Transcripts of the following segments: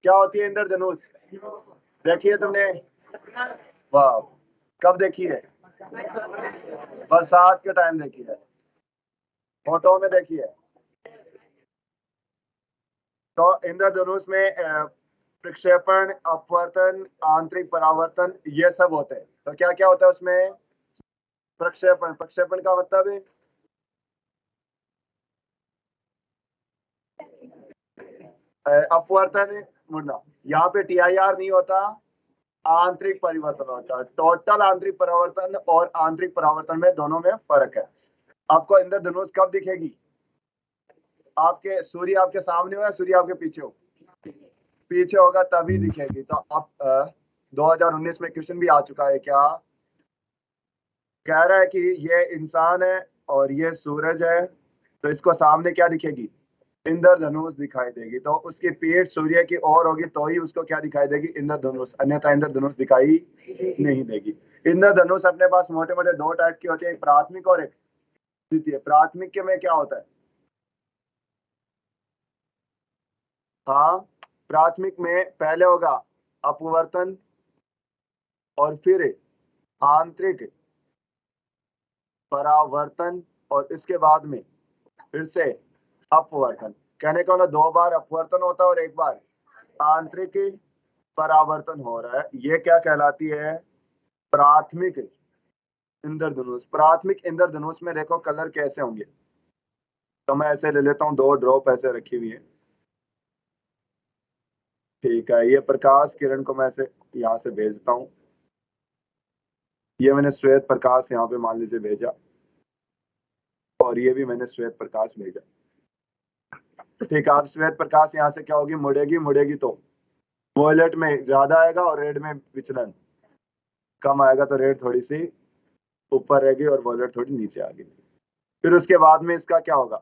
क्या होती है इंद्रधनुष? देखी है तुमने? वाह, कब देखी है? बरसात के टाइम देखी है, फोटो में देखी है। तो इंद्रधनुष में प्रक्षेपण, अपवर्तन, आंतरिक परावर्तन, ये सब होते हैं। तो क्या क्या होता है उसमें? प्रक्षेपण, प्रक्षेपण का मतलब है अपवर्तन, मुड़ना। यहाँ पे TIR नहीं होता, आंतरिक परिवर्तन होता है। टोटल आंतरिक परावर्तन और आंतरिक परावर्तन में, दोनों में फर्क है। आपको इंद्रधनुष कब दिखेगी? आपके सूर्य आपके सामने हो या सूर्य आपके पीछे हो? पीछे होगा तभी दिखेगी। तो अब 2019 में क्वेश्चन भी आ चुका है क्या, कह रहा है कि ये इंसान है और ये सूरज है, तो इसको सामने क्या दिखेगी? इंद्रधनुष दिखाई देगी। तो उसकी पीठ सूर्य की ओर होगी तो ही उसको क्या दिखाई देगी? इंद्रधनुष, अन्यथा इंद्रधनुष दिखाई नहीं देगी। इंद्रधनुष अपने पास मोटे मोटे दो टाइप की होती है, एक प्राथमिक और एक द्वितीय। प्राथमिक के में क्या होता है? हाँ, प्राथमिक में पहले होगा अपवर्तन और फिर आंतरिक परावर्तन और इसके बाद में फिर से अपवर्तन। कहने का मतलब दो बार अपवर्तन होता है और एक बार आंतरिक परावर्तन हो रहा है। ये क्या कहलाती है? प्राथमिक इंद्रधनुष। प्राथमिक इंद्रधनुष में देखो कलर कैसे होंगे। तो मैं ऐसे ले लेता हूँ, दो ड्रॉप ऐसे रखी हुई है। ठीक है, ये प्रकाश किरण को मैं ऐसे यहाँ से भेजता हूँ। ये मैंने श्वेत प्रकाश यहाँ पे मान लीजिए भेजा, और ये भी मैंने श्वेत प्रकाश भेजा। ठीक है, अब श्वेत प्रकाश यहाँ से क्या होगी? मुड़ेगी, मुड़ेगी तो वॉयलेट में ज्यादा आएगा और रेड में विचलन कम आएगा। तो रेड थोड़ी सी ऊपर रहेगी और वॉयलेट थोड़ी नीचे आ गई। फिर उसके बाद में इसका क्या होगा?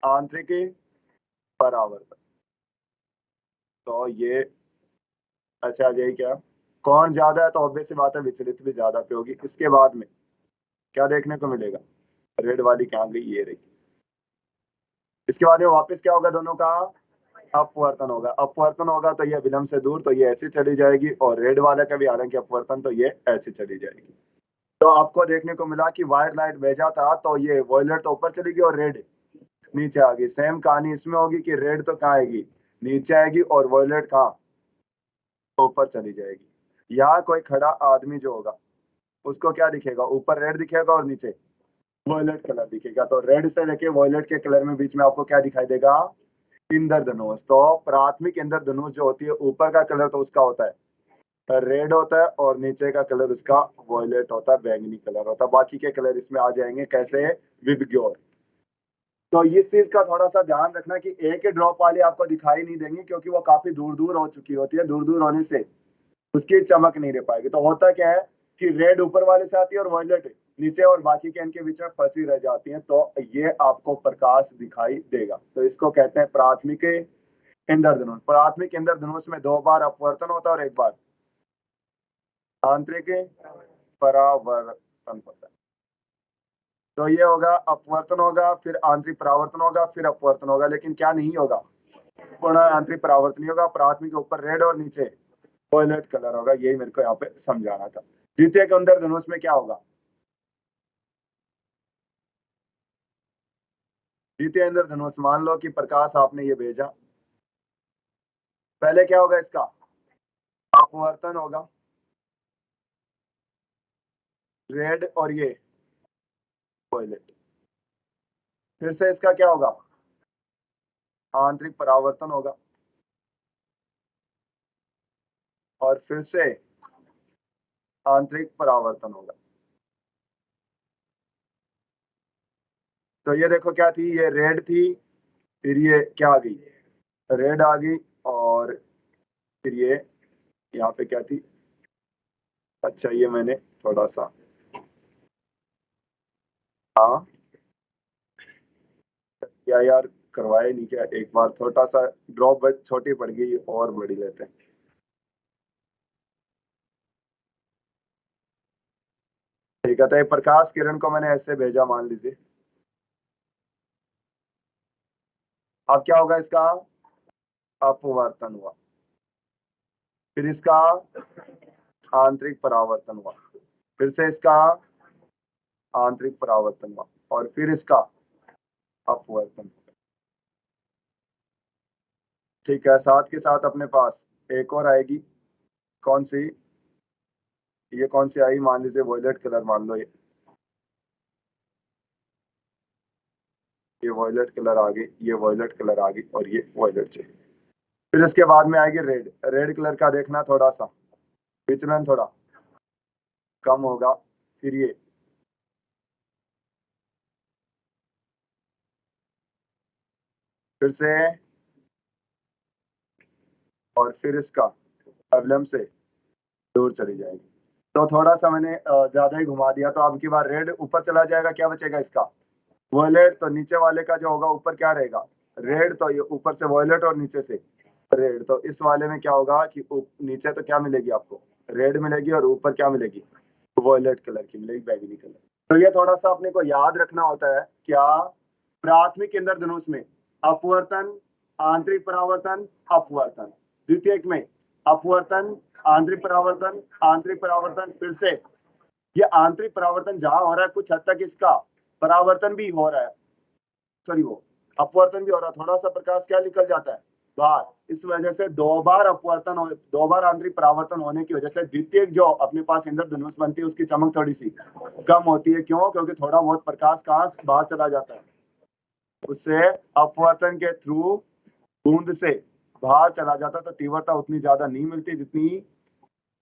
आंतरिक परावर्तन। तो ये अच्छा आ जाएगी क्या? कौन ज्यादा है? तो ऑब्वियस सी बात है विचलित भी ज्यादा पे होगी। इसके बाद में क्या देखने को मिलेगा? रेड वाली क्या गई? ये रही। इसके बाद में वापस क्या होगा? दोनों का अपवर्तन होगा। अपवर्तन होगा तो ये विलंब से दूर, तो ये ऐसे चली जाएगी, और रेड वाला का भी हालांकि अपवर्तन, तो ये ऐसे चली जाएगी। तो आपको देखने को मिला कि व्हाइट लाइट भेजा था तो ये वॉयलेट तो ऊपर चली गई और रेड नीचे आ गई। सेम कहानी इसमें होगी कि रेड तो कहाँ आएगी? नीचे आएगी, और वॉयलेट कहाँ? ऊपर चली जाएगी। यहाँ कोई खड़ा आदमी जो होगा उसको क्या दिखेगा? ऊपर रेड दिखेगा और नीचे वॉयलेट कलर दिखेगा। तो रेड से लेके वॉयलेट के कलर में बीच में आपको क्या दिखाई देगा? इंद्रधनुष। तो प्राथमिक इंद्रधनुष जो होती है, ऊपर का कलर तो उसका होता है रेड होता है, और नीचे का कलर उसका वॉयलेट होता है, बैंगनी कलर होता है। बाकी के कलर इसमें आ जाएंगे कैसे? विबग्योर। तो इस चीज का थोड़ा सा ध्यान रखना कि एक ही ड्रॉप वाली आपको दिखाई नहीं देंगी, क्योंकि वो काफी दूर दूर हो चुकी होती है। दूर दूर होने से उसकी चमक नहीं रह पाएगी। तो होता क्या है कि रेड ऊपर वाले से आती है और वॉयलेट नीचे, और बाकी के इनके बीच में फंसी रह जाती है। तो ये आपको प्रकाश दिखाई देगा। तो इसको कहते हैं प्राथमिक इंद्रधनुष। प्राथमिक इंद्रधनुष में दो बार अपवर्तन होता है और एक बार आंतरिक परावर्तन होता है। तो ये होगा अपवर्तन होगा, फिर आंतरिक परावर्तन होगा, फिर अपवर्तन होगा, लेकिन क्या नहीं होगा? पूर्ण आंतरिक परावर्तन नहीं होगा। प्राथमिक के ऊपर रेड और नीचे वॉयलेट कलर होगा। यही मेरे को यहाँ पे समझाना था। द्वितीय के अंदर धनुष में क्या होगा? द्वितीय इंद्र धनुष, मान लो कि प्रकाश आपने ये भेजा, पहले क्या होगा? इसका अपवर्तन होगा, रेड और ये वॉयलेट। फिर से इसका क्या होगा? आंतरिक परावर्तन होगा, और फिर से आंतरिक परावर्तन होगा। तो ये देखो क्या थी? ये रेड थी, फिर ये क्या आ गई? रेड आ गई, और फिर ये यहाँ पे क्या थी? अच्छा, ये मैंने थोड़ा सा, हाँ क्या यार, करवाए नहीं क्या? एक बार छोटा सा ड्रॉप छोटी पड़ गई, और बड़ी लेते हैं। ठीक है, तो ये प्रकाश किरण को मैंने ऐसे भेजा मान लीजिए। अब क्या होगा इसका? अपवर्तन हुआ, फिर इसका आंतरिक परावर्तन हुआ, फिर से इसका आंतरिक परावर्तन हुआ, और फिर इसका अपवर्तन। ठीक है, साथ के साथ अपने पास एक और आएगी, कौन सी? ये कौन सी आई? मान लीजिए वॉयलेट कलर मान लो, ये वॉयलेट कलर आ गई, ये वॉयलेट कलर आ गई, और ये वॉयलेट चाहिए। फिर इसके बाद में आएगी रेड। रेड कलर का देखना, थोड़ा सा विचलन थोड़ा कम होगा। फिर ये, फिर से, और फिर इसका प्रॉब्लम से दूर चली जाएगी। तो थोड़ा सा मैंने ज्यादा ही घुमा दिया, तो अब की बार रेड ऊपर चला जाएगा, क्या बचेगा इसका? वॉयलेट। तो नीचे वाले का जो होगा ऊपर क्या रहेगा? रेड। तो ये ऊपर से वॉयलेट और नीचे से रेड। तो इस वाले में क्या होगा कि नीचे तो क्या मिलेगी आपको? रेड मिलेगी, और ऊपर क्या मिलेगी? वॉयलेट कलर की मिलेगी, बैगनी कलर। तो ये थोड़ा सा अपने को याद रखना होता है क्या? प्राथमिक इंद्रधनुष में अपवर्तन, आंतरिक परावर्तन, अपवर्तन। द्वितीयक में अपवर्तन, आंतरिक परावर्तन, आंतरिक परावर्तन। फिर से ये आंतरिक परावर्तन जहां हो रहा है, कुछ हद तक इसका परावर्तन भी हो रहा है, सॉरी वो अपवर्तन भी हो रहा है। थोड़ा सा प्रकाश क्या निकल जाता है बाहर, इस वजह से दो बार अपवर्तन हो, दो बार आंतरिक परावर्तन होने की वजह से द्वितीय जो अपने पास इंद्रधनुष बनती है उसकी चमक थोड़ी सी कम होती है। क्यों? क्योंकि थोड़ा बहुत प्रकाश कहाँ बाहर चला जाता है, उससे अपवर्तन के थ्रू बूंद से बाहर चला जाता, तो तीव्रता उतनी ज्यादा नहीं मिलती जितनी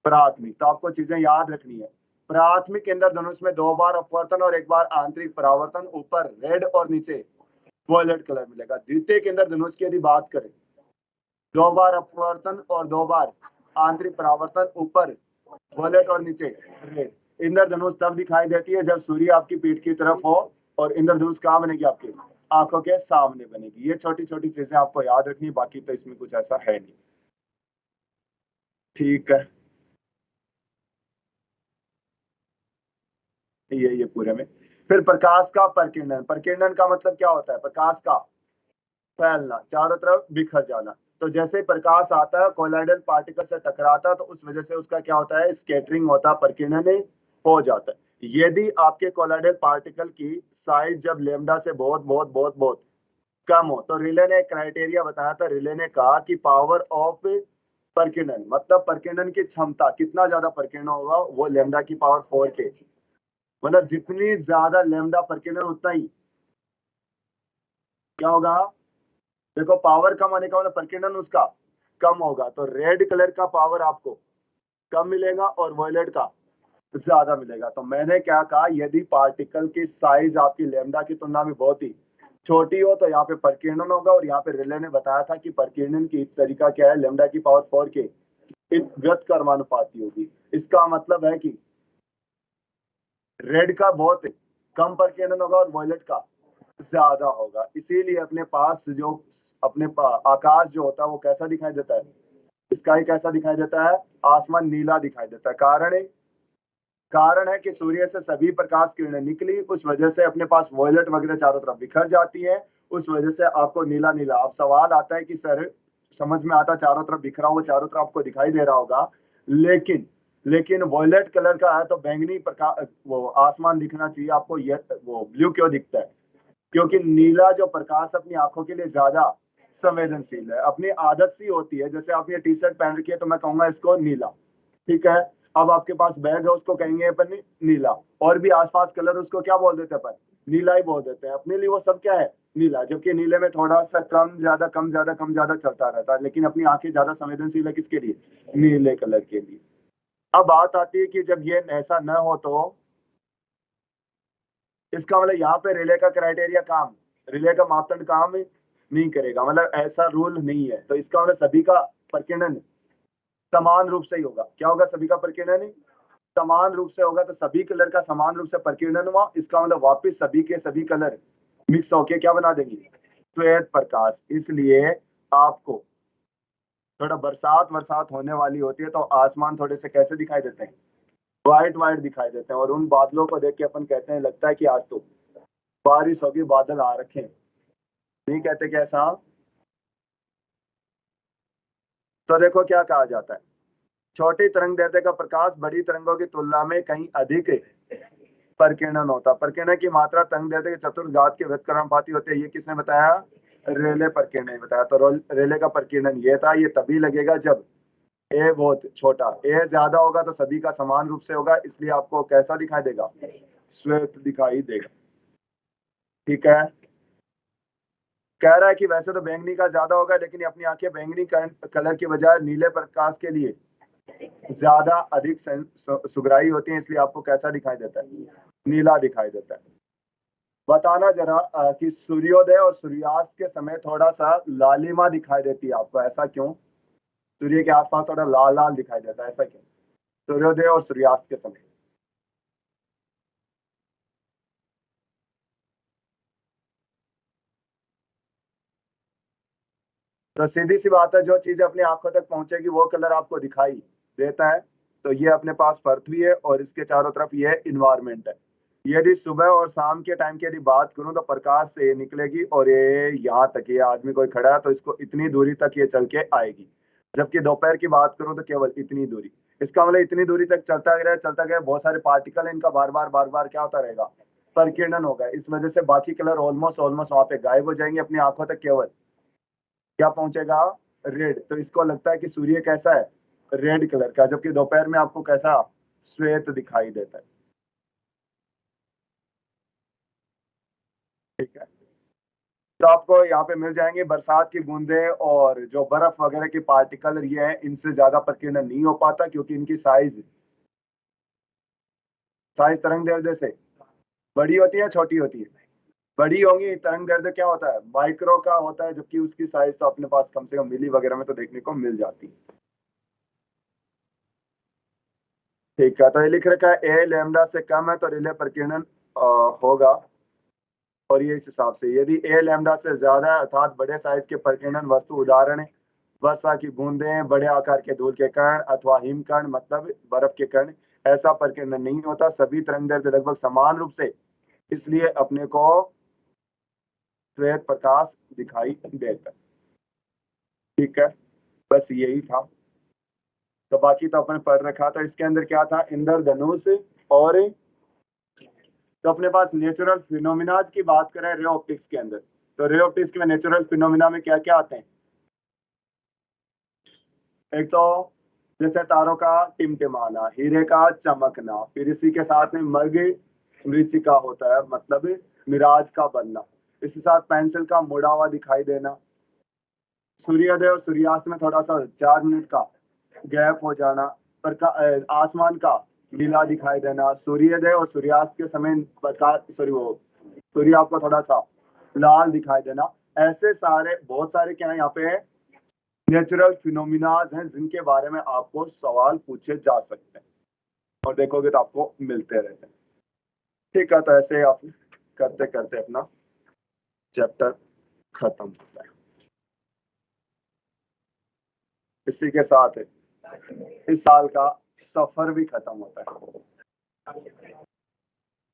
प्राथमिक। तो आपको चीजें याद रखनी है। प्राथमिक इंद्रधनुष में दो बार अपवर्तन और एक बार आंतरिक परावर्तन, ऊपर रेड और नीचे वॉयलेट कलर मिलेगा। द्वितीय इंद्रधनुष की यदि बात करें, दो बार अपवर्तन और दो बार आंतरिक परावर्तन, ऊपर वॉयलेट और नीचे रेड। इंद्रधनुष तब दिखाई देती है जब सूर्य आपकी पीठ की तरफ हो, और इंद्रधनुष कहाँ बनेगी? आपकी आंखों के सामने बनेगी। ये छोटी छोटी चीजें आपको याद रखनी, बाकी तो इसमें कुछ ऐसा है नहीं। ठीक है, ये पूरे में। फिर प्रकाश का प्रकीर्णन। प्रकीर्णन का मतलब क्या होता है? प्रकाश का फैलना, चारों तरफ बिखर जाना। तो जैसे प्रकाश आता है कोलाइडल पार्टिकल से टकराता है, तो उस वजह से उसका क्या होता है? स्कैटरिंग होता है, प्रकीर्णन हो जाता है। यदि आपके कोलाइडल पार्टिकल की साइज जब लेमडा से बहुत बहुत बहुत बहुत कम हो, तो रिले ने एक क्राइटेरिया बताया था। रिले ने कहा कि पावर ऑफ प्रकीर्णन, मतलब प्रकीर्णन की क्षमता, कितना ज्यादा प्रकीर्णन होगा वो लेमडा की पावर 4 के, मतलब जितनी ज्यादा लेमडा प्रकीर्णन उतना ही क्या होगा? देखो, पावर कम होने का मतलब प्रकीर्णन उसका कम होगा। तो रेड कलर का पावर आपको कम मिलेगा और वॉयलेट का ज्यादा मिलेगा। तो मैंने क्या कहा, यदि पार्टिकल की साइज आपकी लेमडा की तुलना में बहुत ही छोटी हो, तो यहाँ पे प्रकीर्णन होगा। और यहाँ पे रिले ने बताया था कि प्रकीर्णन की तरीका क्या है? लेमडा की पावर 4 के व्यक्त कर्मानुपाती होगी। इसका मतलब है कि रेड का बहुत कम प्रकीर्णन होगा और वॉयलेट का ज्यादा होगा। इसीलिए अपने पास जो आकाश जो होता है वो कैसा दिखाई देता है? स्काई कैसा दिखाई देता है? आसमान नीला दिखाई देता है। कारण है कि सूर्य से सभी प्रकाश किरणें निकली, उस वजह से अपने पास वॉयलेट वगैरह चारों तरफ बिखर जाती है, उस वजह से आपको नीला नीला। अब सवाल आता है कि सर, समझ में आता चारों तरफ बिखरा हुआ, चारों तरफ आपको दिखाई दे रहा होगा, लेकिन लेकिन वॉयलेट कलर का है तो बैंगनी प्रकाश, वो आसमान दिखना चाहिए आपको, ये वो ब्लू क्यों दिखता है? क्योंकि नीला जो प्रकाश अपनी आंखों के लिए ज्यादा संवेदनशील है। अपनी आदत सी होती है, जैसे आप ये टी शर्ट पहन रखी है तो मैं कहूंगा इसको नीला, ठीक है। अब आपके पास बैग है, उसको कहेंगे अपन नीला, और भी आसपास कलर उसको क्या बोल देते हैं अपन? नीला ही बोल देते हैं। अपने लिए वो सब क्या है? नीला। जबकि नीले में थोड़ा सा कम ज्यादा कम ज्यादा कम ज्यादा चलता रहता है, लेकिन अपनी आंखें ज्यादा संवेदनशील है किसके लिए? नीले कलर के लिए। अब बात आती है कि जब ये ऐसा न हो, तो इसका मतलब यहाँ पे रिले का क्राइटेरिया काम, रिले का मापदंड काम नहीं करेगा, मतलब ऐसा रूल नहीं है। तो इसका मतलब सभी का प्रकीर्णन समान रूप से ही होगा। क्या होगा? सभी का प्रकीर्णन समान रूप से होगा। तो सभी कलर का समान रूप से प्रकीर्णन हुआ, इसका मतलब वापिस सभी के सभी कलर मिक्स होके क्या बना देंगे? श्वेत प्रकाश। इसलिए आपको थोड़ा बरसात वरसात होने वाली होती है तो आसमान थोड़े से कैसे दिखाई देते हैं? व्हाइट व्हाइट दिखाई देते हैं। और उन बादलों को देख के अपन कहते हैं लगता है कि आज तो बारिश होगी, बादल आ रखे हैं। नहीं कहते कैसा? तो देखो क्या कहा जाता है, छोटी तरंग दैर्ध्य का प्रकाश बड़ी तरंगों की तुलना में कहीं अधिक परिकीर्णन होता है। परिकीर्णन की मात्रा तरंग दैर्ध्य के चतुर्थ के व्युत्क्रमानुपाती होती है। ये किसने बताया? रेले परिकीर्णन ने बताया। तो रेले का परिकीर्णन ये था, ये तभी लगेगा जब ए बहुत छोटा, ए ज्यादा होगा तो सभी का समान रूप से होगा, इसलिए आपको कैसा दिखाई देगा? श्वेत दिखाई देगा। ठीक है। कह रहा है कि वैसे तो बैंगनी का ज्यादा होगा, लेकिन अपनी आंखें बैंगनी कलर की बजाय नीले प्रकाश के लिए ज्यादा अधिक सुगराई होती है, इसलिए आपको कैसा दिखाई देता है? नीला दिखाई देता है। बताना जरा कि सूर्योदय और सूर्यास्त के समय थोड़ा सा लालिमा दिखाई देती है आपको, ऐसा क्यों? सूर्य के आसपास थोड़ा लाल लाल दिखाई देता है, ऐसा क्यों? सूर्योदय और सूर्यास्त के समय। तो सीधी सी बात है, जो चीजें अपनी आंखों तक पहुंचेगी वो कलर आपको दिखाई देता है। तो ये अपने पास पृथ्वी है और इसके चारों तरफ ये इन्वायरमेंट है। यदि सुबह और शाम के टाइम की यदि बात करूं तो प्रकाश से ये निकलेगी और ये यहाँ तक, ये आदमी कोई खड़ा है तो इसको इतनी दूरी तक ये चल के आएगी। जबकि दोपहर की बात करूं तो केवल इतनी दूरी। इसका मतलब इतनी दूरी तक चलता गया, बहुत सारे पार्टिकल है, इनका बार बार क्या होता रहेगा? परिकीर्णन होगा। इस वजह से बाकी कलर ऑलमोस्ट ऑलमोस्ट वहां पे गायब हो जाएंगे, अपनी आंखों तक केवल क्या पहुंचेगा? रेड। तो इसको लगता है कि सूर्य कैसा है? रेड कलर का, जबकि दोपहर में आपको कैसा? श्वेत दिखाई देता है। ठीक है। तो आपको यहाँ पे मिल जाएंगे बरसात की बूंदें और जो बर्फ वगैरह के पार्टिकल ये हैं, इनसे ज्यादा प्रकीर्णन नहीं हो पाता, क्योंकि इनकी साइज साइज तरंग दैर्ध्य से बड़ी होती है, छोटी होती है? बड़ी होंगी। तरंग दैर्ध्य क्या होता है? माइक्रो का होता है, जबकि उसकी साइज तो अपने पास कम से कम मिली वगैरह में तो देखने को मिल जाती है। ठीक है। तो ये लिख रखा है ए लैम्डा से कम है तो रिले प्रकीर्णन होगा। और ये इस हिसाब से, यदि ए लैम्डा से ज्यादा है अर्थात बड़े साइज के प्रकीर्णन वस्तु, उदाहरण है वर्षा की बूंदें, बड़े आकार के धूल के कण अथवा हिमकण, मतलब बर्फ के कण, ऐसा प्रकीर्णन नहीं होता। सभी तरंग दैर्ध्य लगभग समान रूप से, इसलिए अपने को श्वेत प्रकाश दिखाई देता है। ठीक है। बस यही था। तो बाकी तो अपन पढ़ रखा था। इसके अंदर क्या था? इंद्रधनुष। और तो अपने पास नेचुरल फिनोमिनाज की बात करें रे ऑप्टिक्स के अंदर, तो रे ऑप्टिक्स में नेचुरल फिनोमिना में क्या क्या आते हैं? एक तो जैसे तारों का टिमटिमाना, हीरे का चमकना, फिर इसी के साथ में मर्ग मरीचिका होता है, मतलब मिराज का बनना। इसके साथ पेंसिल का मुड़ा हुआ दिखाई देना, सूर्योदय और सूर्यास्त में थोड़ा सा 4 मिनट का गैप हो जाना, आसमान का नीला दिखाई देना, सूर्योदय और सूर्यास्त के समय प्रकाश, सॉरी वो सूर्य आपको थोड़ा सा लाल दिखाई देना। ऐसे सारे बहुत सारे क्या है यहाँ पे नेचुरल फिनोमिनाज हैं, जिनके बारे में आपको सवाल पूछे जा सकते हैं और देखोगे तो आपको मिलते रहते हैं। ठीक है। तो ऐसे आप करते करते अपना चैप्टर खत्म होता है। इसी के साथ इस साल का सफर भी खत्म होता है।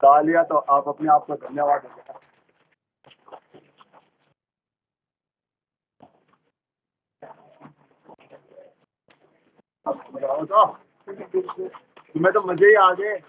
तालियां तो आप अपने आप को धन्यवाद देंगे। तो तुम्हें तो मजे ही आ गए।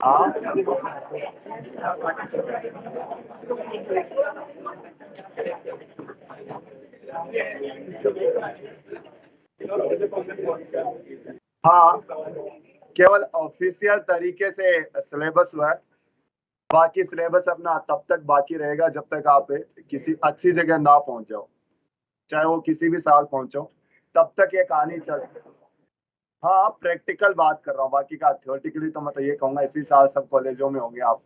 हाँ। हाँ, केवल ऑफिशियल तरीके से सिलेबस हुआ है। बाकी सिलेबस अपना तब तक बाकी रहेगा जब तक आप किसी अच्छी जगह ना पहुंच जाओ, चाहे वो किसी भी साल पहुंचो, तब तक ये कहानी चल। हाँ, प्रैक्टिकल बात कर रहा हूँ, बाकी का थ्योरेटिकली तो मैं तो ये कहूंगा इसी साल सब कॉलेजों में होंगे आप,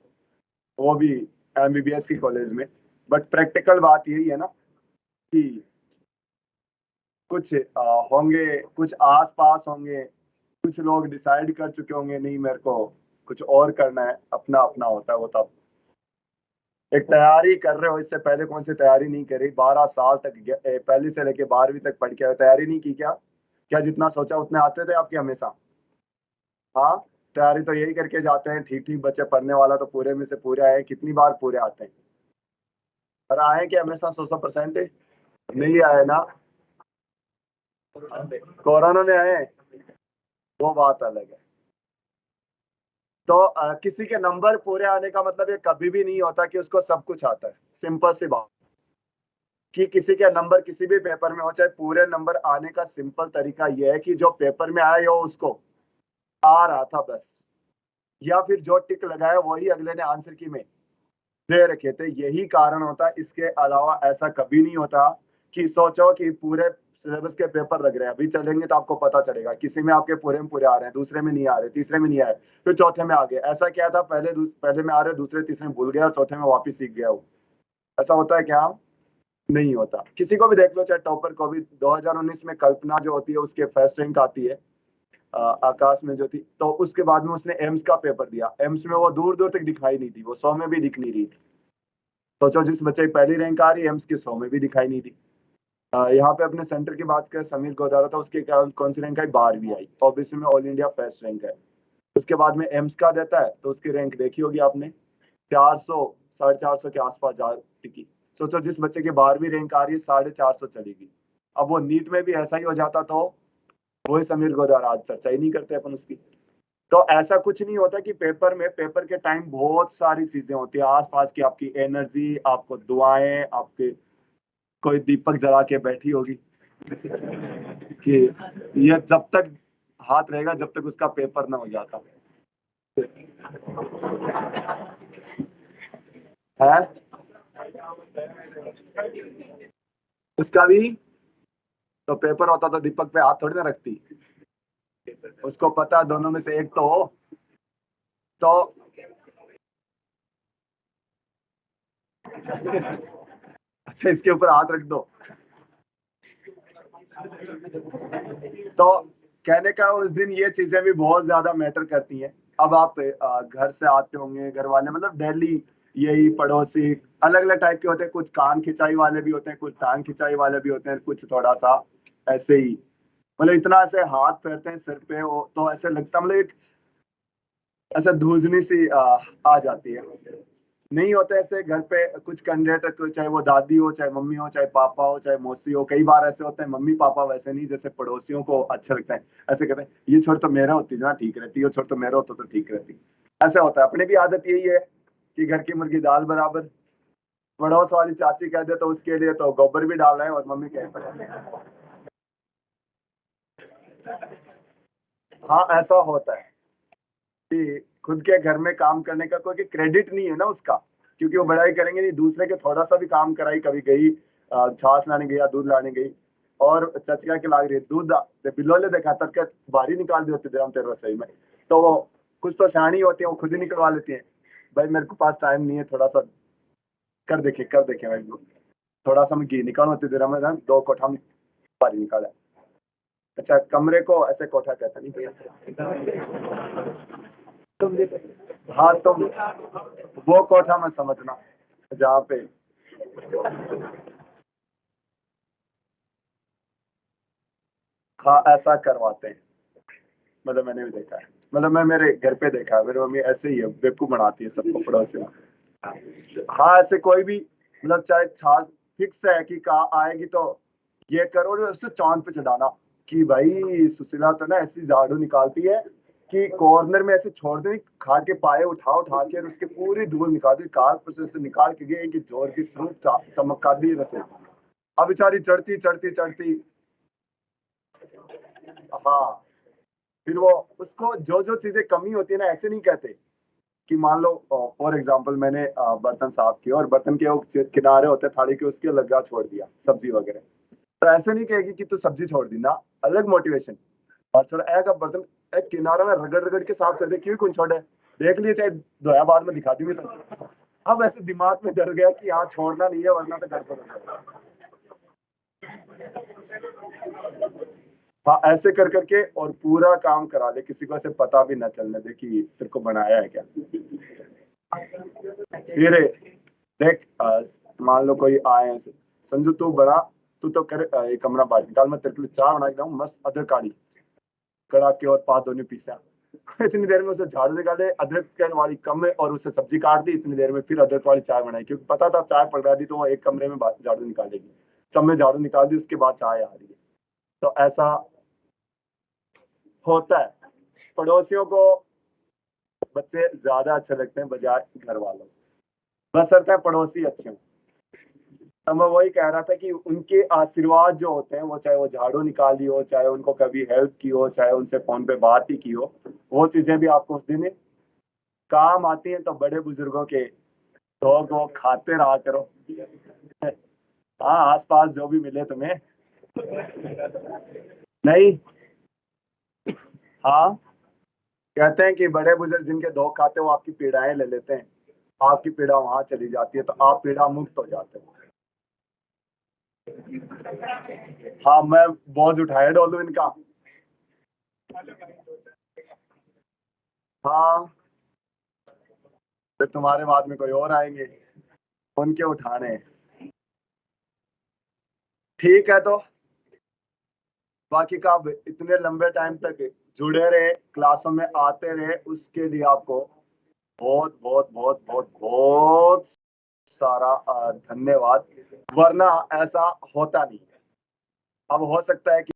वो भी एमबीबीएस की कॉलेज में। बट प्रैक्टिकल बात यही है ना कि कुछ होंगे, कुछ आस पास होंगे, कुछ लोग डिसाइड कर चुके होंगे नहीं मेरे को कुछ और करना है, अपना अपना होता है वो तब। एक तैयारी कर रहे हो, इससे पहले कौन सी तैयारी नहीं करी? 12 साल तक पहली से लेके 12वीं तक पढ़ के आए, तैयारी नहीं की क्या? क्या जितना सोचा उतने आते थे आपके हमेशा? हाँ, तैयारी तो यही करके जाते हैं। ठीक ठीक बच्चे पढ़ने वाला तो पूरे में से पूरे आए, कितनी बार पूरे आते हैं? पर आए कि हमेशा 100% नहीं आए ना? कोरोना में आए, वो बात अलग है। तो किसी के नंबर पूरे आने का मतलब ये कभी भी नहीं होता कि उसको सब कुछ आता है। सिंपल सी बात, कि किसी के नंबर किसी भी पेपर में हो, चाहे पूरे नंबर आने का सिंपल तरीका ये है कि जो पेपर में आए हो उसको आ रहा था बस, या फिर जो टिक लगाया वही अगले ने आंसर की में दे रखे थे, यही कारण होता है। इसके अलावा ऐसा कभी नहीं होता कि सोचो कि पूरे सिलेबस के पेपर लग रहे हैं, अभी चलेंगे तो आपको पता चलेगा किसी में आपके पूरे में पूरे आ रहे हैं, दूसरे में नहीं आ रहे, तीसरे में नहीं आए, फिर चौथे में आ गए। ऐसा क्या था, पहले में आ रहे, दूसरे तीसरे में भूल गया और चौथे में वापिस सीख गया हो। ऐसा होता है क्या? नहीं होता। किसी को भी देख लो, चाहे टॉपर को भी। 2019 में कल्पना जो होती है उसके फर्स्ट रैंक आती है, आकाश में जो थी, तो उसके बाद में उसने एम्स का पेपर दिया। एम्स में वो दूर दूर तक दिखाई नहीं थी, वो 100 में भी दिख नहीं रही थी। सोचो, जिस बच्चे की पहली रैंक आ रही है, एम्स की 100 में भी दिखाई नहीं दी। यहाँ पे अपने सेंटर की बात करें, समीर गोदारा था, उसकी कौन सी रैंक आई? 12वीं आई। ओबीसी में ऑल इंडिया फर्स्ट रैंक है। उसके बाद में एम्स का देता है, तो उसकी रैंक देखी होगी आपने, 400, 450 के आसपास जा टिकी। सोचो, जिस बच्चे की 12वीं रैंक आ रही है, 450 चलेगी। अब वो नीट में भी ऐसा ही हो जाता तो वही समीर गोदारा, आज चर्चा ही नहीं करते अपन उसकी। तो ऐसा कुछ नहीं होता कि पेपर में, पेपर के टाइम बहुत सारी चीजें होती है आसपास की, आपकी एनर्जी, आपको दुआएं, आपके कोई दीपक जला के बैठी होगी कि ये जब तक हाथ रहेगा, जब तक उसका पेपर ना हो जाता है। उसका भी तो पेपर होता तो दीपक पे हाथ थोड़ी ना रखती। उसको पता दोनों में से एक तो हो। तो अच्छा, इसके ऊपर हाथ रख दो। तो कहने का उस दिन ये चीजें भी बहुत ज्यादा मैटर करती हैं। अब आप घर से आते होंगे, घर वाले मतलब डेली यही पड़ोसी अलग अलग टाइप के होते हैं। कुछ कान खिंचाई वाले भी होते हैं, कुछ टांग खिंचाई वाले भी होते हैं, कुछ थोड़ा सा ऐसे ही, मतलब इतना ऐसे हाथ फेरते हैं सिर पे, वो तो ऐसे लगता, मतलब एक ऐसे धूजनी सी आ जाती है। नहीं होता ऐसे घर पे कुछ कैंडिडेट को, चाहे वो दादी हो, चाहे मम्मी हो, चाहे पापा हो, चाहे मौसी हो। कई बार ऐसे होते हैं मम्मी पापा वैसे नहीं, जैसे पड़ोसियों को अच्छा लगता है, ऐसे कहते हैं ये छोड़ तो मेरा होती ना ठीक रहती, ये छोड़ तो मेरा होता तो ठीक रहती। ऐसा होता है। अपनी भी आदत यही है कि घर की मुर्गी दाल बराबर। पड़ोस वाली चाची कह दे तो उसके लिए तो गोबर भी डालना है, और मम्मी कहे। हाँ, ऐसा होता है कि खुद के घर में काम करने का कोई क्रेडिट नहीं है ना उसका, क्योंकि वो बड़ाई करेंगे नहीं। दूसरे के थोड़ा सा भी काम कराई, कभी गई छाछ लाने गई या दूध लाने गई, और चचिया के लाग रही है दूध बिलोले देखा तब के बाहरी निकाल दी होती तेरा तेरे रसोई में। तो वो कुछ तो शानी होती है, वो खुद ही निकलवा लेती है। भाई मेरे को पास टाइम नहीं है, थोड़ा सा कर देखे भाई, थोड़ा सा मैं घी निकाल होती तेरा में 2 कोठा में बाहरी निकाला। अच्छा, कमरे को ऐसे कोठा कहता नहीं। हाँ, तुम वो कोठा में समझना जहाँ पे, हाँ ऐसा करवाते हैं। मतलब मैंने भी देखा है, मतलब मैं मेरे घर पे देखा है, मेरी मम्मी ऐसे ही है, बेवकूफ बनाती है सबको पड़ोसी में। हाँ, ऐसे कोई भी, मतलब चाहे छाछ फिक्स है कि कहा आएगी तो ये करो, और उससे चांद पे चढ़ाना कि भाई सुशीला तो ना ऐसी झाड़ू निकालती है कि कॉर्नर में ऐसे छोड़ दे, खाट के पाए उठा उठा के, और उसके पूरी धूल निकाल दी, कागज पर से निकाल के गए कि जोर की स्रूप चमका दी रसोई। अब बेचारी चढ़ती चढ़ती चढ़ती, हाँ, फिर वो उसको जो जो चीजें कमी होती है ना, ऐसे नहीं कहते कि मान लो फॉर एग्जांपल मैंने बर्तन साफ किया और बर्तन के वो किनारे होते हैं थाली के, उसके लगा छोड़ दिया सब्जी वगैरह, तो ऐसे नहीं कहेगी कि तू सब्जी छोड़ दी ना, अलग मोटिवेशन। और छोड़ा एक अब बर्तन एक किनारे में रगड़ रगड़ के साफ कर दे, क्यों कौन छोड़े, देख लिए चाहे धोया बाद में दिखा दूंगी तो। अब ऐसे दिमाग में डर गया कि हाँ छोड़ना नहीं है, वरना तो गड़बड़ हो जाएगा। हाँ, ऐसे कर करके और पूरा काम करा ले, किसी को ऐसे पता भी ना चलने दे कि तेरे को बनाया है क्या। फिर देख मान लो कोई आए हैं, संजू तू बड़ा, तू तो कर एक कमरा बाहर निकाल, मैं तेरे के लिए चाय बना के लाऊं मस्त अदरक काली, कड़ा के और पा दोनों पीसा। इतनी देर में उसे झाड़ू निकाले, अदरक के वाली कम है और उससे सब्जी काट दी, इतनी देर में फिर अदरक वाली चाय बनाई, क्योंकि पता था चाय पड़ रही थी तो वो एक कमरे में झाड़ू निकालेगी। सब में झाड़ू निकाल दी, उसके बाद चाय आ रही है। तो ऐसा होता है। पड़ोसियों को बच्चे ज्यादा अच्छे लगते हैं बजाय घर वालों, बशर्ते पड़ोसी अच्छे हों। तो मैं वही कह रहा था कि उनके आशीर्वाद जो होते हैं, वो चाहे वो झाड़ू निकाली हो, चाहे उनको कभी हेल्प की हो, चाहे उनसे फोन पे बात ही की हो, वो चीजें भी आपको उस दिन काम आती हैं। तो बड़े बुजुर्गों के तो वो खाते रहा करो। हाँ, आसपास जो भी मिले तुम्हें। नहीं। हाँ, कहते हैं कि बड़े बुजुर्ग जिनके दो खाते वो आपकी पीड़ाएं ले लेते हैं, आपकी पीड़ा वहां चली जाती है, तो आप पीड़ा मुक्त हो जाते हो। हाँ, मैं बोझ उठाए डोलू इनका। हाँ, फिर तुम्हारे बाद में कोई और आएंगे, उनके उठाने हैं। ठीक है, तो बाकी का आप इतने लंबे टाइम तक जुड़े रहे, क्लासों में आते रहे, उसके लिए आपको बहुत बहुत बहुत बहुत बहुत सारा धन्यवाद। वरना ऐसा होता नहीं है। अब हो सकता है कि